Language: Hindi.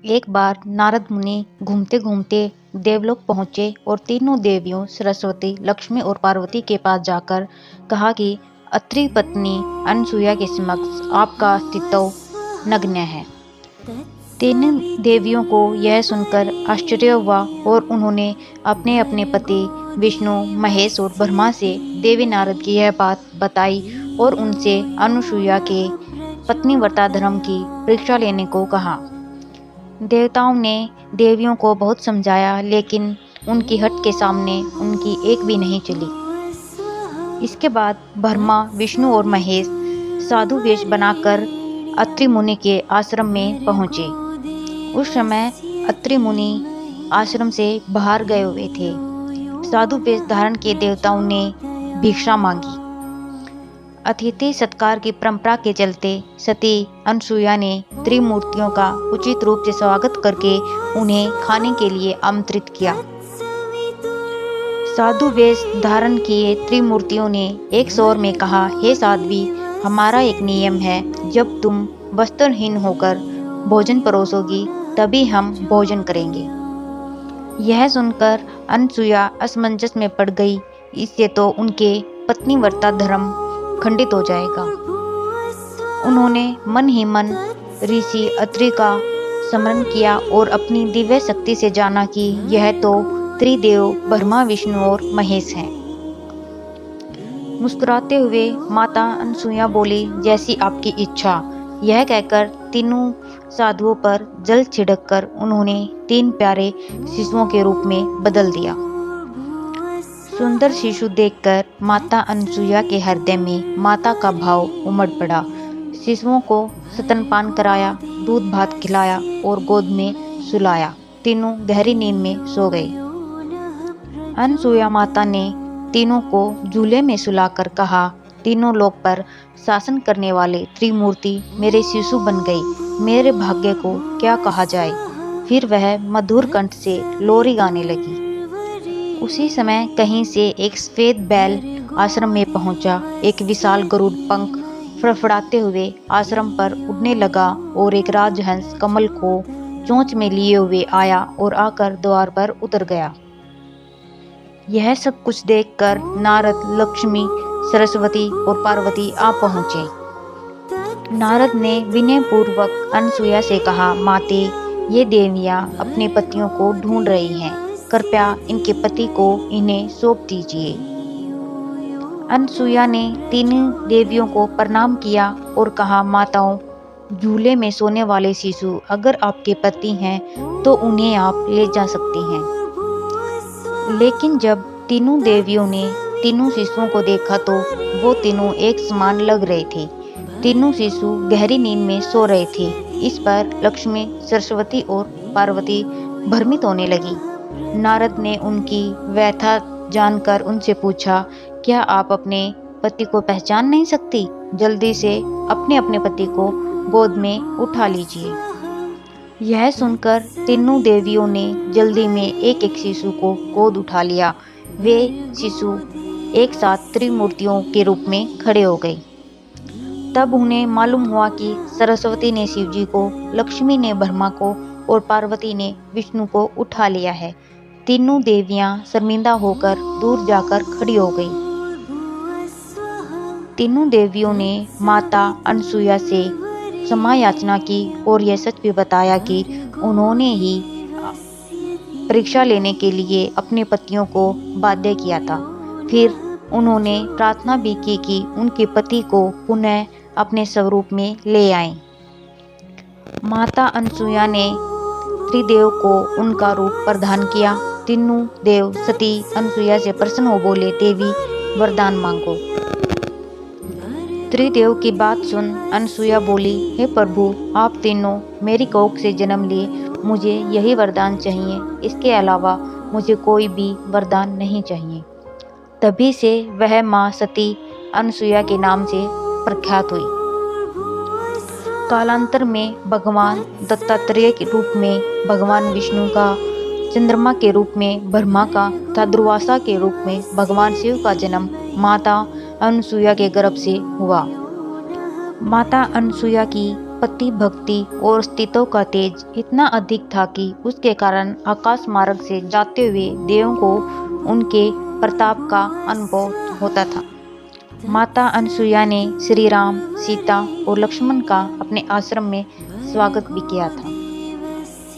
एक बार नारद मुनि घूमते घूमते देवलोक पहुँचे और तीनों देवियों सरस्वती, लक्ष्मी और पार्वती के पास जाकर कहा कि अत्रि पत्नी अनसुया के समक्ष आपका अस्तित्व नग्न है। तीन देवियों को यह सुनकर आश्चर्य हुआ और उन्होंने अपने अपने पति विष्णु, महेश और ब्रह्मा से देवी नारद की यह बात बताई और उनसे अनुसुईया के पत्नीव्रता धर्म की परीक्षा लेने को कहा। देवताओं ने देवियों को बहुत समझाया, लेकिन उनकी हट के सामने उनकी एक भी नहीं चली। इसके बाद ब्रह्मा, विष्णु और महेश साधु वेश बनाकर अत्रि मुनि के आश्रम में पहुँचे। उस समय अत्रि मुनि आश्रम से बाहर गए हुए थे। साधु वेश धारण के देवताओं ने भिक्षा मांगी। अतिथि सत्कार की परंपरा के चलते सती अनसुईया ने त्रिमूर्तियों का उचित रूप से स्वागत करके उन्हें खाने के लिए आमंत्रित किया। साधु वेश धारण किए त्रिमूर्तियों ने एक स्वर में कहा, हे साध्वी, हमारा एक नियम है, जब तुम वस्त्रहीन होकर भोजन परोसोगी तभी हम भोजन करेंगे। यह सुनकर अनसुईया असमंजस में पड़ गई। इससे तो उनके पत्नीव्रता धर्म खंडित हो जाएगा। उन्होंने मन ही मन ऋषि अत्रि का स्मरण किया और अपनी दिव्य शक्ति से जाना कि यह तो त्रिदेव ब्रह्मा, विष्णु और महेश हैं। मुस्कुराते हुए माता अनसुईया बोली, जैसी आपकी इच्छा। यह कहकर तीनों साधुओं पर जल छिड़ककर उन्होंने तीन प्यारे शिशुओं के रूप में बदल दिया। सुंदर शिशु देखकर माता अनसुईया के हृदय में माता का भाव उमड़ पड़ा। शिशुओं को स्तनपान कराया, दूध भात खिलाया और गोद में सुलाया। तीनों गहरी नींद में सो गए। अनसुईया माता ने तीनों को झूले में सुलाकर कहा, तीनों लोक पर शासन करने वाले त्रिमूर्ति मेरे शिशु बन गए। मेरे भाग्य को क्या कहा जाए। फिर वह मधुर कंठ से लोरी गाने लगी। उसी समय कहीं से एक सफेद बैल आश्रम में पहुंचा। एक विशाल गरुड़ पंख फड़फड़ाते हुए आश्रम पर उड़ने लगा और एक राजहंस कमल को चोंच में लिए हुए आया और आकर द्वार पर उतर गया। यह सब कुछ देखकर नारद, लक्ष्मी, सरस्वती और पार्वती आ पहुँचे। नारद ने विनय पूर्वक अनसुईया से कहा, माते, ये देवियाँ अपने पतियों को ढूंढ रही हैं। कृपया इनके पति को इन्हें सौंप दीजिए। अनसुईया ने तीनों देवियों को प्रणाम किया और कहा, माताओं, झूले में सोने वाले शिशु अगर आपके पति हैं तो उन्हें आप ले जा सकती हैं। लेकिन जब तीनों देवियों ने तीनों शिशुओं को देखा तो वो तीनों एक समान लग रहे थे। तीनों शिशु गहरी नींद में सो रहे थे। इस पर लक्ष्मी, सरस्वती और पार्वती भ्रमित होने लगी। नारद ने उनकी व्यथा जानकर उनसे पूछा, क्या आप अपने पति को पहचान नहीं सकती? जल्दी से अपने अपने पति को गोद में उठा लीजिए। यह सुनकर तीनों देवियों ने जल्दी में एक एक शिशु को गोद उठा लिया। वे शिशु एक साथ त्रिमूर्तियों के रूप में खड़े हो गए। तब उन्हें मालूम हुआ कि सरस्वती ने शिवजी को, लक्ष्मी ने ब्रह्मा को और पार्वती ने विष्णु को उठा लिया है। तीनों देवियां शर्मिंदा होकर दूर जाकर खड़ी हो गई। तीनों देवियों ने माता अनसुईया से क्षमा याचना की और यह सच भी बताया कि उन्होंने ही परीक्षा लेने के लिए अपने पतियों को बाध्य किया था। फिर उन्होंने प्रार्थना भी की कि उनके पति को पुनः अपने स्वरूप में ले आएं। माता अनसुईया ने त्रिदेव को उनका रूप प्रदान किया। तीनों देव सती अनसुईया से प्रसन्न हो बोले, देवी वरदान मांगो। त्रिदेव की बात सुन अनसुईया बोली, हे प्रभु, आप तीनों मेरी कोख से जन्म लिए, मुझे यही वरदान चाहिए। इसके अलावा मुझे कोई भी वरदान नहीं चाहिए। तभी से वह माँ सती अनसुईया के नाम से प्रख्यात हुई। कालांतर में भगवान दत्तात्रेय के रूप में, भगवान विष्णु का चंद्रमा के रूप में, ब्रह्मा का तथा दुर्वासा के रूप में भगवान शिव का जन्म माता अनसुईया के गर्भ से हुआ। माता अनसुईया की पति भक्ति और स्थितों का तेज इतना अधिक था कि उसके कारण आकाश मार्ग से जाते हुए देवों को उनके प्रताप का अनुभव होता था। माता अनसुईया ने श्री राम, सीता और लक्ष्मण का अपने आश्रम में स्वागत भी किया था।